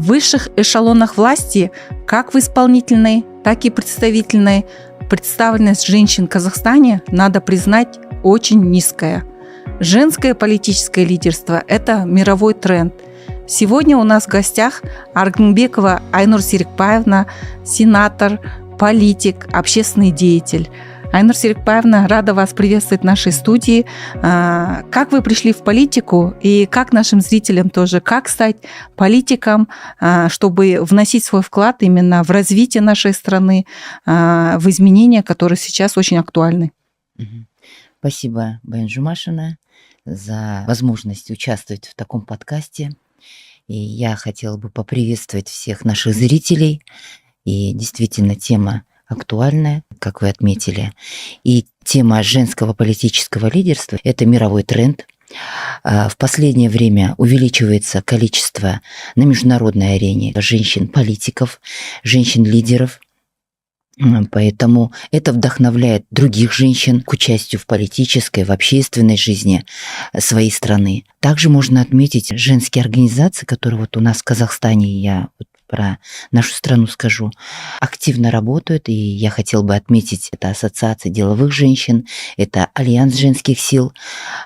В высших эшелонах власти, как в исполнительной, так и представительной, представленность женщин в Казахстане, надо признать, очень низкая. Женское политическое лидерство – это мировой тренд. Сегодня у нас в гостях Аргынбекова Айнур Серикбаевна, сенатор, политик, общественный деятель. Айнур Серикбаевна, рада вас приветствовать в нашей студии. Как вы пришли в политику и как нашим зрителям тоже, как стать политиком, чтобы вносить свой вклад именно в развитие нашей страны, в изменения, которые сейчас очень актуальны? Спасибо, Баян Жумашина, за возможность участвовать в таком подкасте. И я хотела бы поприветствовать всех наших зрителей. И действительно, тема актуальная, как вы отметили. И тема женского политического лидерства – это мировой тренд. В последнее время увеличивается количество на международной арене женщин-политиков, женщин-лидеров. Поэтому это вдохновляет других женщин к участию в политической, в общественной жизни своей страны. Также можно отметить женские организации, которые вот у нас в Казахстане, я про нашу страну скажу, активно работают, и я хотела бы отметить, это Ассоциация деловых женщин, это Альянс женских сил,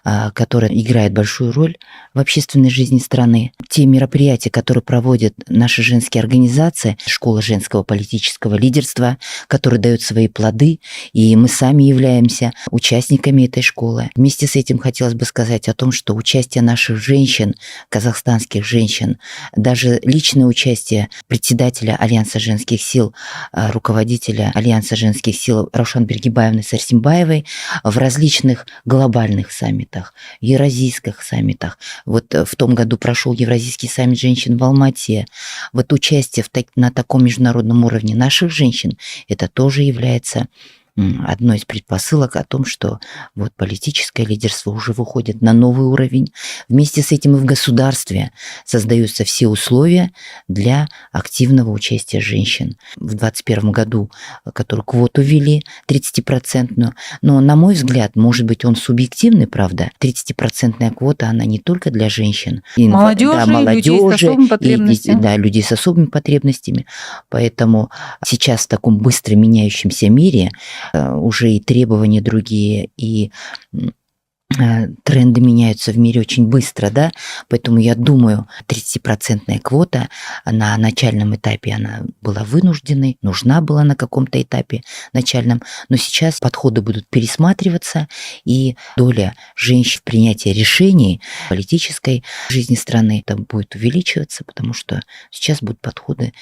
которая играет большую роль в общественной жизни страны. Те мероприятия, которые проводят наши женские организации, школа женского политического лидерства, которые дают свои плоды, и мы сами являемся участниками этой школы. Вместе с этим хотелось бы сказать о том, что участие наших женщин, казахстанских женщин, даже личное участие председателя Альянса женских сил, руководителя Альянса женских сил Раушан Бергибаевны Сарсимбаевой в различных глобальных саммитах, евразийских саммитах. Вот в том году прошел Евразийский саммит женщин в Алмате. Вот участие на таком международном уровне наших женщин, это тоже является одной из предпосылок о том, что вот политическое лидерство уже выходит на новый уровень. Вместе с этим и в государстве создаются все условия для активного участия женщин. В 2021 году, которую квоту ввели, 30%, но, на мой взгляд, может быть, он субъективный, правда, 30% квота, она не только для женщин. Молодежи, людей с особыми потребностями. Людей с особыми потребностями. Поэтому сейчас в таком быстро меняющемся мире уже и требования другие, и тренды меняются в мире очень быстро, да, поэтому я думаю, 30% квота на начальном этапе она была вынужденной, нужна была на каком-то этапе начальном, но сейчас подходы будут пересматриваться, и доля женщин в принятии решений в политической жизни страны там будет увеличиваться, потому что сейчас будут подходы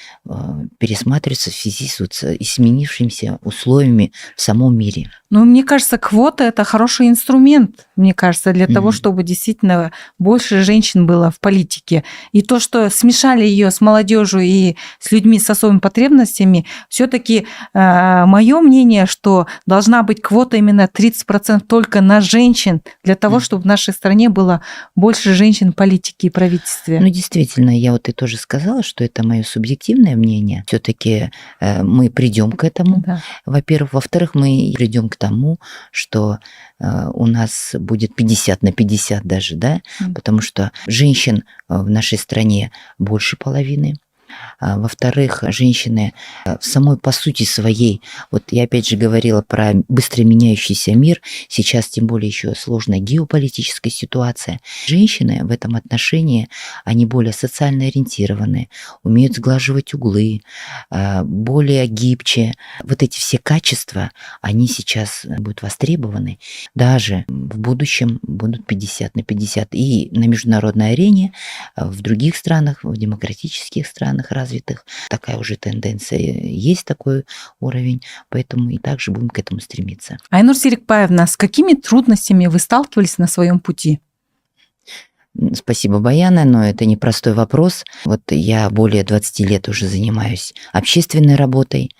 пересматриваться в связи с изменившимися условиями в самом мире. Ну, мне кажется, квота – это хороший инструмент, мне кажется, для того, чтобы действительно больше женщин было в политике. И то, что смешали ее с молодежью и с людьми с особыми потребностями, все-таки мое мнение, что должна быть квота именно 30% только на женщин, для того, чтобы в нашей стране было больше женщин в политике и правительстве. Ну, действительно, я вот и тоже сказала, что это мое субъективное мнение. Все-таки мы придем к этому, да. Во-первых. Во-вторых, мы придем к тому, что у нас будет 50 на 50 даже, да, потому что женщин в нашей стране больше половины. Во-вторых, женщины в самой по сути своей, вот я опять же говорила про быстро меняющийся мир, сейчас тем более еще сложная геополитическая ситуация. Женщины в этом отношении, они более социально ориентированы, умеют сглаживать углы, более гибче. Вот эти все качества, они сейчас будут востребованы. Даже в будущем будут 50 на 50. И на международной арене, в других странах, в демократических странах развитых, такая уже тенденция есть, такой уровень, поэтому и также будем к этому стремиться. Айнур Серикбаевна, с какими трудностями вы сталкивались на своем пути? Спасибо, Баяна, но это непростой вопрос. Вот я более 20 лет уже занимаюсь общественной работой,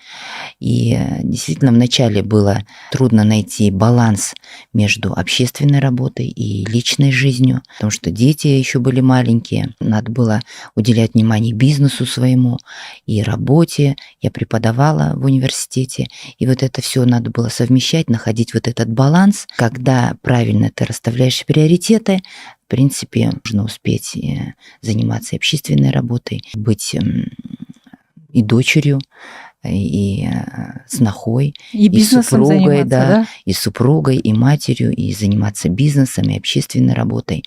и действительно вначале было трудно найти баланс между общественной работой и личной жизнью, потому что дети еще были маленькие, надо было уделять внимание бизнесу своему и работе. Я преподавала в университете, и вот это все надо было совмещать, находить вот этот баланс, когда правильно ты расставляешь приоритеты, В принципе, нужно успеть заниматься общественной работой, быть и дочерью, и снохой, И и бизнесом супругой, заниматься, да, да? и супругой, и матерью, и заниматься бизнесом, и общественной работой.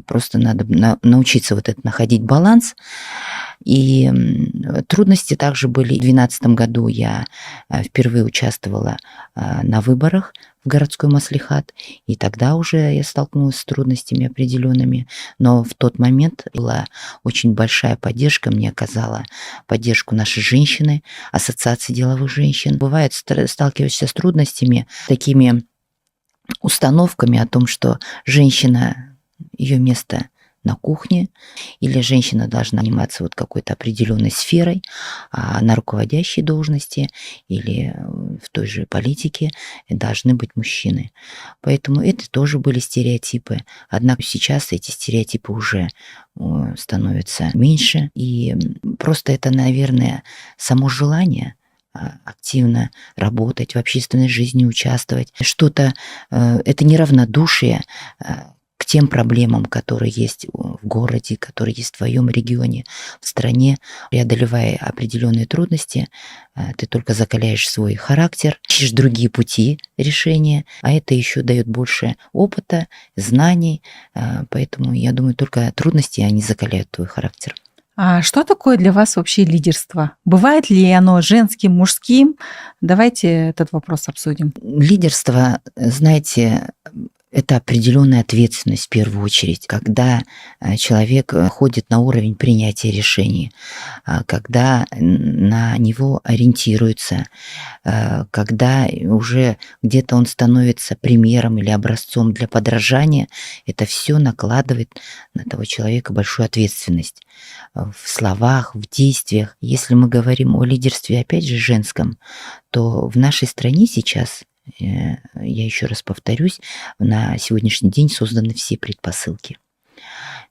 Просто надо научиться вот это находить баланс. И трудности также были. В 2012 году я впервые участвовала на выборах в городской маслихат, и тогда уже я столкнулась с трудностями определенными. Но в тот момент была очень большая поддержка, мне оказала поддержку наши женщины, Ассоциации деловых женщин. Бывает, сталкиваешься с трудностями, такими установками о том, что женщина, ее место на кухне, или женщина должна заниматься вот какой-то определенной сферой, а на руководящей должности или в той же политике должны быть мужчины. Поэтому это тоже были стереотипы. Однако сейчас эти стереотипы уже становятся меньше. И просто это, наверное, само желание активно работать в общественной жизни, участвовать. Что-то, это неравнодушие к тем проблемам, которые есть в городе, которые есть в твоем регионе, в стране. Преодолевая определенные трудности, ты только закаляешь свой характер, ищешь другие пути решения, а это еще дает больше опыта, знаний. Поэтому, я думаю, только трудности, они закаляют твой характер. А что такое для вас вообще лидерство? Бывает ли оно женским, мужским? Давайте этот вопрос обсудим. Лидерство, знаете, это определенная ответственность в первую очередь, когда человек ходит на уровень принятия решений, когда на него ориентируются, когда уже где-то он становится примером или образцом для подражания, это все накладывает на того человека большую ответственность в словах, в действиях. Если мы говорим о лидерстве, опять же, женском, то в нашей стране сейчас, я еще раз повторюсь, на сегодняшний день созданы все предпосылки.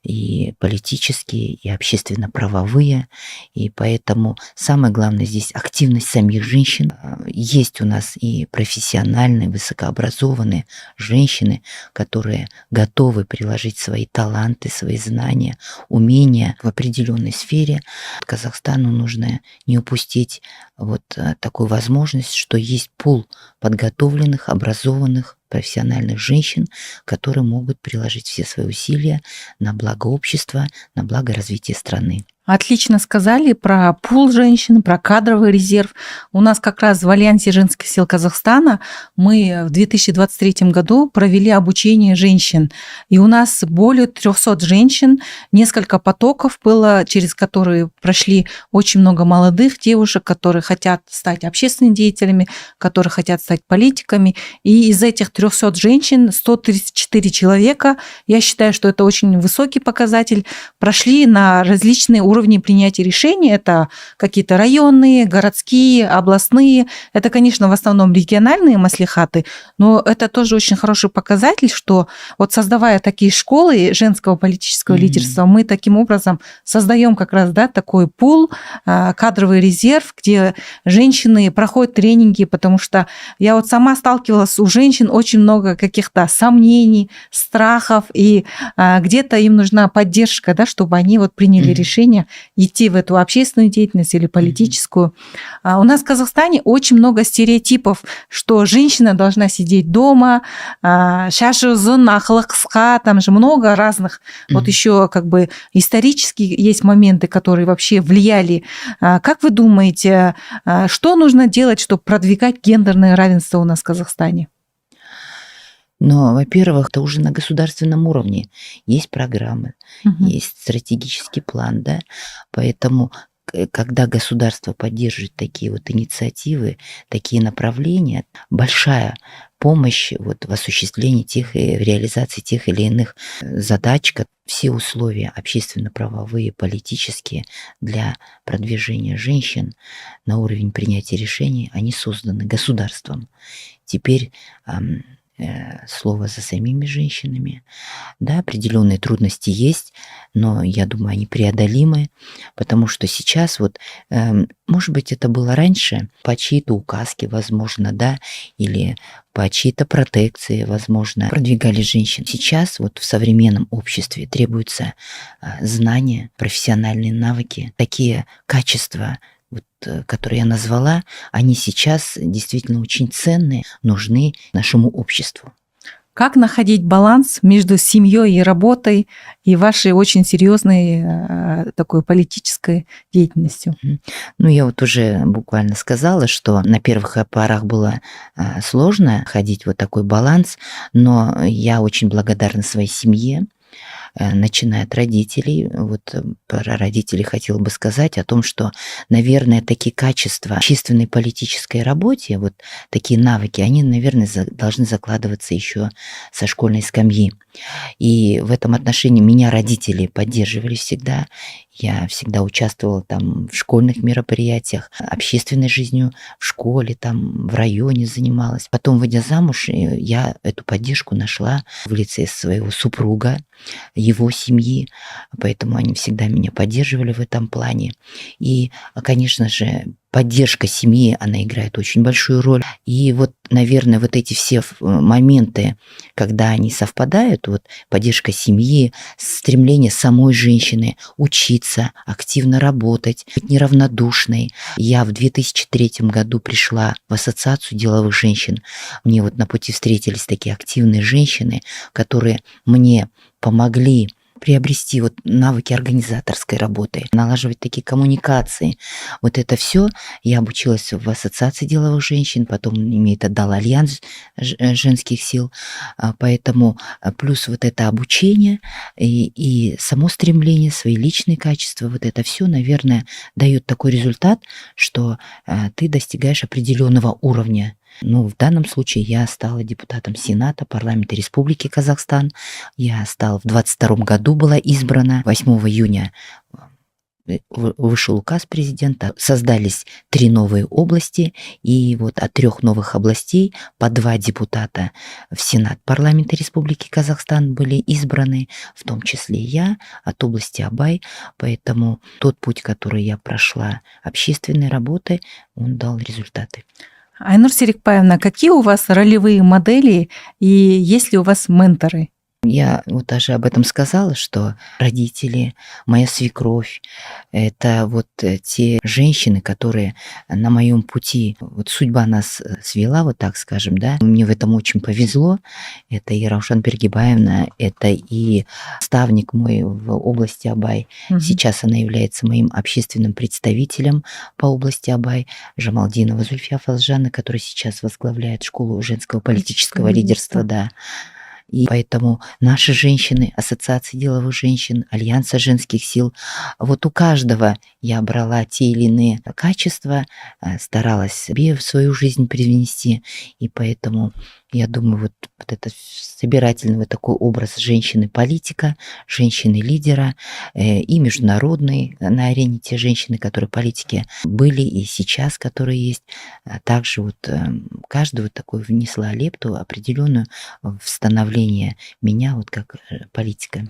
И политические, и общественно-правовые. И поэтому самое главное здесь активность самих женщин. Есть у нас и профессиональные, высокообразованные женщины, которые готовы приложить свои таланты, свои знания, умения в определенной сфере. Казахстану нужно не упустить вот такую возможность, что есть пул подготовленных, образованных, профессиональных женщин, которые могут приложить все свои усилия на благо общества, на благо развития страны. Отлично сказали про пул женщин, про кадровый резерв. У нас как раз в Альянсе женских сил Казахстана мы в 2023 году провели обучение женщин. И у нас более 300 женщин, несколько потоков было, через которые прошли очень много молодых девушек, которые хотят стать общественными деятелями, которые хотят стать политиками. И из этих 300 женщин 134 человека, я считаю, что это очень высокий показатель, прошли на различные уровни принятия решений. Это какие-то районные, городские, областные. Это, конечно, в основном региональные маслихаты, но это тоже очень хороший показатель, что вот создавая такие школы женского политического лидерства, мы таким образом создаем как раз, да, такой пул, кадровый резерв, где женщины проходят тренинги, потому что я вот сама сталкивалась, у женщин очень много каких-то сомнений, страхов, и где-то им нужна поддержка, да, чтобы они вот приняли решение идти в эту общественную деятельность или политическую. У нас в Казахстане очень много стереотипов, что женщина должна сидеть дома, шашы ұзын, ақылы қысқа, там же много разных. Вот еще как бы исторически есть моменты, которые вообще влияли. Как вы думаете, что нужно делать, чтобы продвигать гендерное равенство у нас в Казахстане? Но, во-первых, это уже на государственном уровне есть программы, есть стратегический план, да, поэтому когда государство поддерживает такие вот инициативы, такие направления, большая помощь вот в осуществлении тех и в реализации тех или иных задач, все условия общественно-правовые, политические для продвижения женщин на уровень принятия решений, они созданы государством. Теперь слово за самими женщинами. Да, определенные трудности есть, но я думаю, они преодолимы, потому что сейчас вот, может быть, это было раньше по чьей-то указке, возможно, да, или по чьей-то протекции, возможно, продвигали женщин. Сейчас вот в современном обществе требуются знания, профессиональные навыки, такие качества, вот, которые я назвала, они сейчас действительно очень ценные, нужны нашему обществу. Как находить баланс между семьей и работой и вашей очень серьезной такой политической деятельностью? Ну, я вот уже буквально сказала, что на первых порах было сложно ходить вот такой баланс, но я очень благодарна своей семье, начиная от родителей. Вот про родителей хотела бы сказать о том, что, наверное, такие качества в общественной политической работе, вот такие навыки, они, наверное, должны закладываться еще со школьной скамьи. И в этом отношении меня родители поддерживали всегда. Я всегда участвовала там в школьных мероприятиях, общественной жизнью в школе, там в районе занималась. Потом, выйдя замуж, я эту поддержку нашла в лице своего супруга, его семьи, поэтому они всегда меня поддерживали в этом плане. И, конечно же, поддержка семьи, она играет очень большую роль. И вот, наверное, вот эти все моменты, когда они совпадают, вот поддержка семьи, стремление самой женщины учиться, активно работать, быть неравнодушной. Я в 2003 году пришла в Ассоциацию деловых женщин. Мне вот на пути встретились такие активные женщины, которые мне помогли приобрести вот навыки организаторской работы, налаживать такие коммуникации. Вот это все я обучилась в Ассоциации деловых женщин, потом мне это дал Альянс женских сил. Поэтому плюс вот это обучение и само стремление, свои личные качества, вот это все, наверное, дает такой результат, что ты достигаешь определенного уровня. Ну, в данном случае я стала депутатом Сената парламента Республики Казахстан. Я стала в 22 году, была избрана. 8 июня вышел указ президента. Создались 3 новые области. И вот от 3 новых областей по 2 депутата в Сенат парламента Республики Казахстан были избраны, в том числе я, от области Абай. Поэтому тот путь, который я прошла общественной работой, он дал результаты. Айнур Серикбаевна, какие у вас ролевые модели и есть ли у вас менторы? Я вот даже об этом сказала, что родители, моя свекровь — это вот те женщины, которые на моем пути, вот судьба нас свела, вот так скажем, да. Мне в этом очень повезло. Это и Раушан Бергибаевна, это и наставник мой в области Абай. Сейчас она является моим общественным представителем по области Абай, Жамалдинова Зульфия Фазжана, которая сейчас возглавляет школу женского политического лидерства, да. И поэтому наши женщины, Ассоциации деловых женщин, Альянса женских сил, вот у каждого я брала те или иные качества, старалась себе в свою жизнь привнести. И поэтому я думаю, вот этот собирательный вот такой образ женщины-политика, женщины-лидера и международной на арене те женщины, которые политики были и сейчас, которые есть, также вот каждый вот такой внесла лепту определенную в становление меня вот как политика.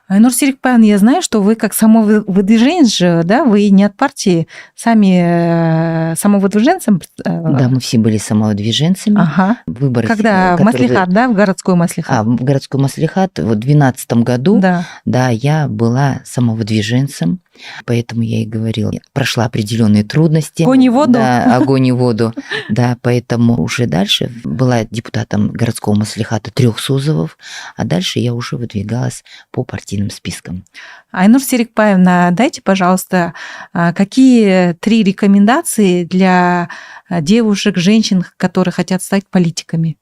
Айнур Серикбаевна, я знаю, что вы как самовыдвиженец же, да, вы не от партии, сами самовыдвиженцем. Да, мы все были самовыдвиженцами. Ага. Выборы, когда в маслихат, да, в городской маслихат? В городской маслихат в 2012 году, да, я была самовыдвиженцем, поэтому я и говорила, прошла определенные трудности. Огонь и воду. Да, огонь и воду. Да, поэтому уже дальше была депутатом городского маслихата 3 созывов, а дальше я уже выдвигалась по партийным спискам. Айнур Серикбаевна, дайте, пожалуйста, какие 3 рекомендации для девушек, женщин, которые хотят стать политиками?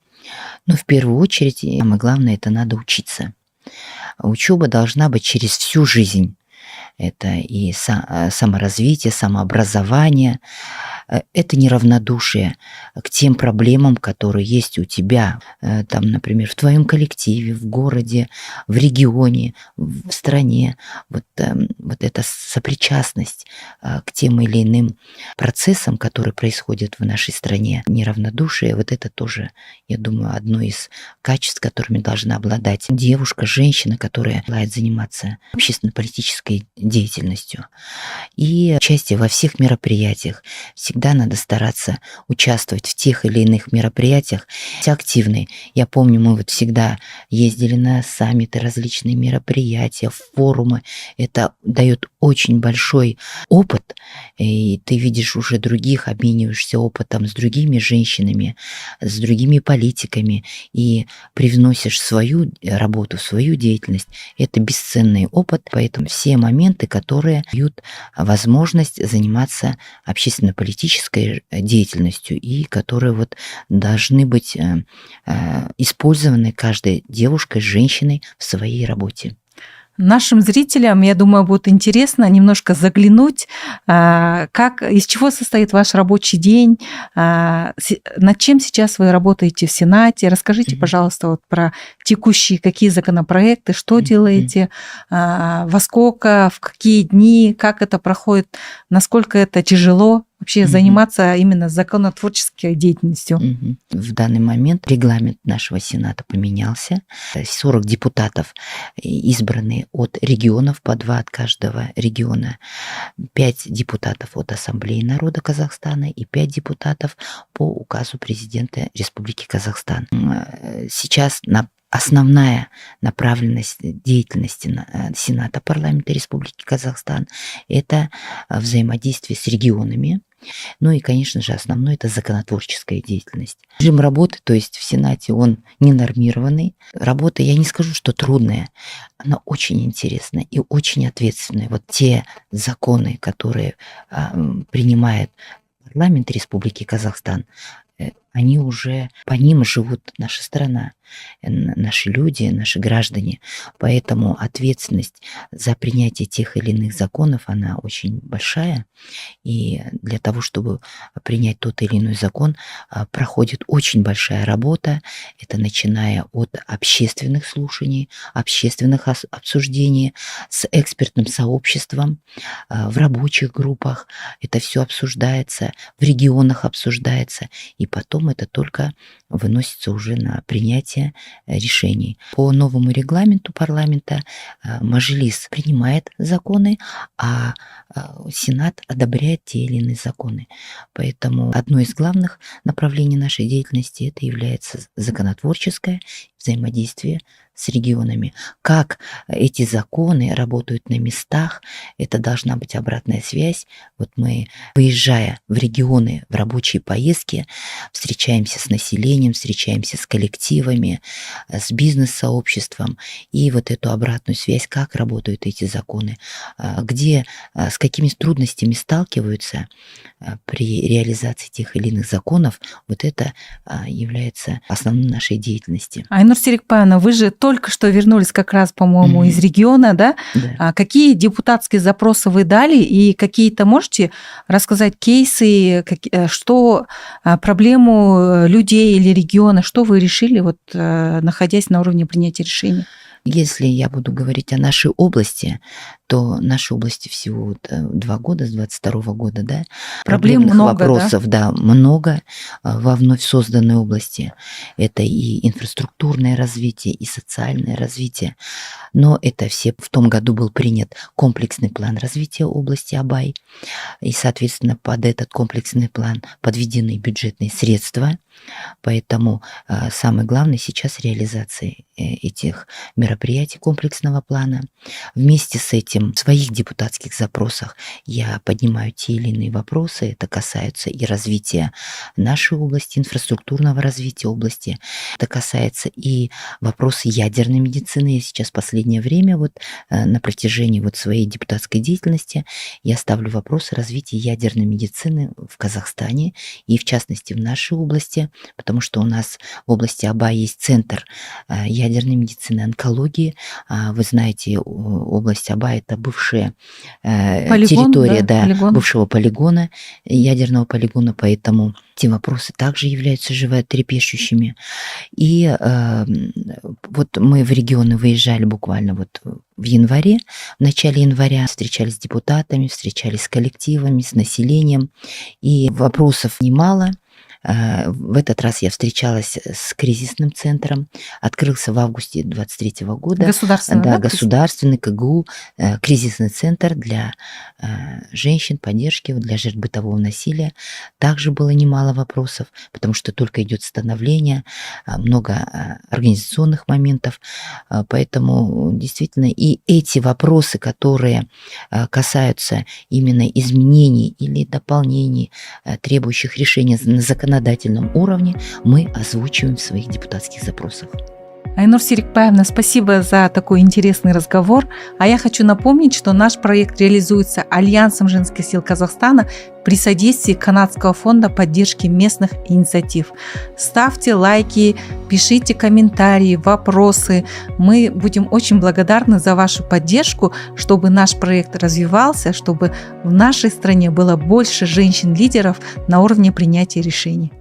Ну, в первую очередь, самое главное, это надо учиться. Учеба должна быть через всю жизнь. Это и саморазвитие, самообразование. это неравнодушие к тем проблемам, которые есть у тебя, там, например, в твоем коллективе, в городе, в регионе, в стране. Вот эта сопричастность к тем или иным процессам, которые происходят в нашей стране, неравнодушие, вот это тоже, я думаю, одно из качеств, которыми должна обладать девушка, женщина, которая желает заниматься общественно-политической деятельностью. И участие во всех мероприятиях. Всегда надо стараться участвовать в тех или иных мероприятиях. Быть активной. Я помню, мы вот всегда ездили на саммиты, различные мероприятия, форумы. Это дает очень большой опыт, и ты видишь уже других, обмениваешься опытом с другими женщинами, с другими политиками, и привносишь свою работу, свою деятельность. Это бесценный опыт, поэтому все моменты, которые дают возможность заниматься общественно-политической деятельностью и которые вот должны быть использованы каждой девушкой, женщиной в своей работе. Нашим зрителям, я думаю, будет интересно немножко заглянуть, из чего состоит ваш рабочий день, над чем сейчас вы работаете в Сенате. Расскажите, пожалуйста, вот про текущие какие законопроекты, что делаете, во сколько, в какие дни, как это проходит, насколько это тяжело вообще заниматься именно законотворческой деятельностью. В данный момент регламент нашего Сената поменялся. 40 депутатов избраны от регионов, по 2 от каждого региона, 5 депутатов от Ассамблеи народа Казахстана и 5 депутатов по указу президента Республики Казахстан. Сейчас основная направленность деятельности Сената парламента Республики Казахстан – это взаимодействие с регионами. Ну и, конечно же, основное – это законотворческая деятельность. Режим работы, то есть в Сенате, он ненормированный. Работа, я не скажу, что трудная, она очень интересная и очень ответственная. Вот те законы, которые принимает парламент Республики Казахстан, они уже, по ним живут наша страна, наши люди, наши граждане. Поэтому ответственность за принятие тех или иных законов, она очень большая. И для того, чтобы принять тот или иной закон, проходит очень большая работа. Это начиная от общественных слушаний, общественных обсуждений с экспертным сообществом, в рабочих группах. Это все обсуждается, в регионах обсуждается. И потом это только выносится уже на принятие решений. По новому регламенту парламента Мажилис принимает законы, а Сенат одобряет те или иные законы. Поэтому одно из главных направлений нашей деятельности это является законотворческое взаимодействие с регионами. Как эти законы работают на местах, это должна быть обратная связь. Вот мы, выезжая в регионы, в рабочие поездки, встречаемся с населением, встречаемся с коллективами, с бизнес-сообществом, и вот эту обратную связь, как работают эти законы, где, с какими трудностями сталкиваются при реализации тех или иных законов, вот это является основной нашей деятельности. Айнур Серикбаевна, вы же только что вернулись как раз, по-моему, из региона, да? Да. Какие депутатские запросы вы дали и какие-то можете рассказать кейсы, что проблему людей или региона, что вы решили, вот, находясь на уровне принятия решений? Если я буду говорить о нашей области, то нашей области всего 2 года, с 22 года, да, Проблем проблемных много, вопросов, да, много во вновь созданной области. Это и инфраструктурное развитие, и социальное развитие. Но это все в том году был принят комплексный план развития области Абай. И, соответственно, под этот комплексный план подведены бюджетные средства. Поэтому самое главное сейчас реализация этих мероприятий комплексного плана. Вместе с этим в своих депутатских запросах я поднимаю те или иные вопросы. Это касается и развития нашей области, инфраструктурного развития области. Это касается и вопроса ядерной медицины. Я сейчас в последнее время на протяжении своей депутатской деятельности я ставлю вопросы развития ядерной медицины в Казахстане и в частности в нашей области, потому что у нас в области Абай есть центр ядерной медицины, онкологии. Вы знаете, область Абай это бывшая Полигон, территория, да, да, полигон. бывшего полигона, ядерного полигона, поэтому эти вопросы также являются животрепещущими. И вот мы в регионы выезжали буквально вот в январе, в начале января, встречались с депутатами, встречались с коллективами, с населением, и вопросов немало. В этот раз я встречалась с кризисным центром, открылся в августе 2023 года. Государственный, Да, да, государственный КГУ, кризисный центр для женщин, поддержки, для жертв бытового насилия. Также было немало вопросов, потому что только идет становление, много организационных моментов, поэтому действительно и эти вопросы, которые касаются именно изменений или дополнений, требующих решения на законодательном уровне, мы озвучиваем в своих депутатских запросах. Айнур Серикбаевна, спасибо за такой интересный разговор. А я хочу напомнить, что наш проект реализуется Альянсом женских сил Казахстана при содействии Канадского фонда поддержки местных инициатив. Ставьте лайки, пишите комментарии, вопросы. Мы будем очень благодарны за вашу поддержку, чтобы наш проект развивался, чтобы в нашей стране было больше женщин-лидеров на уровне принятия решений.